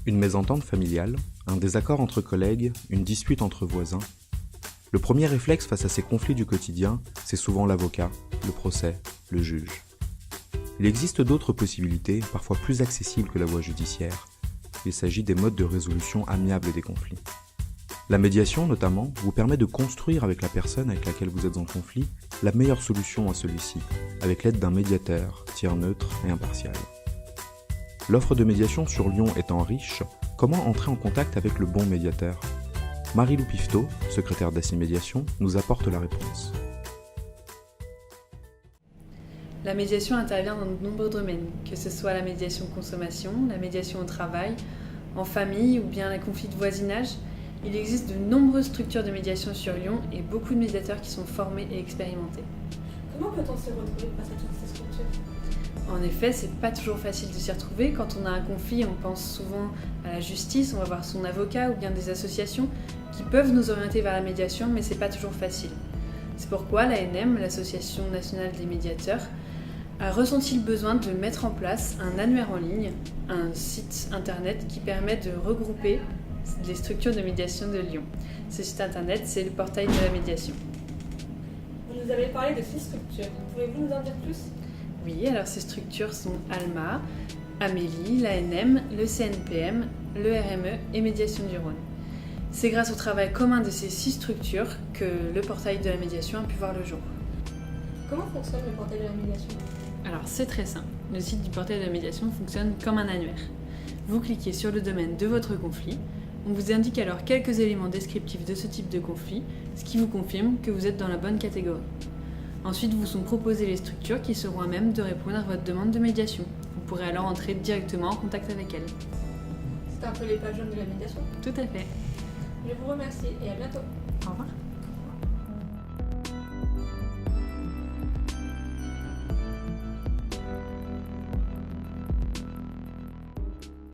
Une mésentente familiale, un désaccord entre collègues, une dispute entre voisins. Le premier réflexe face à ces conflits du quotidien, c'est souvent l'avocat, le procès, le juge. Il existe d'autres possibilités, parfois plus accessibles que la voie judiciaire. Il s'agit des modes de résolution amiable des conflits. La médiation, notamment, vous permet de construire avec la personne avec laquelle vous êtes en conflit la meilleure solution à celui-ci, avec l'aide d'un médiateur, tiers neutre et impartial. L'offre de médiation sur Lyon étant riche, comment entrer en contact avec le bon médiateur ? Marie-Lou Pifteau, secrétaire d'ACI Médiation, nous apporte la réponse. La médiation intervient dans de nombreux domaines, que ce soit la médiation consommation, la médiation au travail, en famille ou bien les conflits de voisinage. Il existe de nombreuses structures de médiation sur Lyon et beaucoup de médiateurs qui sont formés et expérimentés. Comment peut-on se retrouver face à toutes ces structures ? En effet, c'est pas toujours facile de s'y retrouver. Quand on a un conflit, on pense souvent à la justice, on va voir son avocat ou bien des associations qui peuvent nous orienter vers la médiation, mais c'est pas toujours facile. C'est pourquoi l'ANM, l'Association nationale des médiateurs, a ressenti le besoin de mettre en place un annuaire en ligne, un site internet qui permet de regrouper les structures de médiation de Lyon. Ce site internet, c'est le portail de la médiation. Vous nous avez parlé de 6 structures. Pouvez-vous nous en dire plus ? Oui, alors ces structures sont ALMA, Amélie, l'ANM, le CNPM, le RME et Médiation du Rhône. C'est grâce au travail commun de ces 6 structures que le portail de la médiation a pu voir le jour. Comment fonctionne le portail de la médiation ? Alors c'est très simple, le site du portail de la médiation fonctionne comme un annuaire. Vous cliquez sur le domaine de votre conflit, on vous indique alors quelques éléments descriptifs de ce type de conflit, ce qui vous confirme que vous êtes dans la bonne catégorie. Ensuite vous sont proposées les structures qui seront à même de répondre à votre demande de médiation. Vous pourrez alors entrer directement en contact avec elles. C'est un peu les pages jaunes de la médiation ? Tout à fait. Je vous remercie et à bientôt. Au revoir.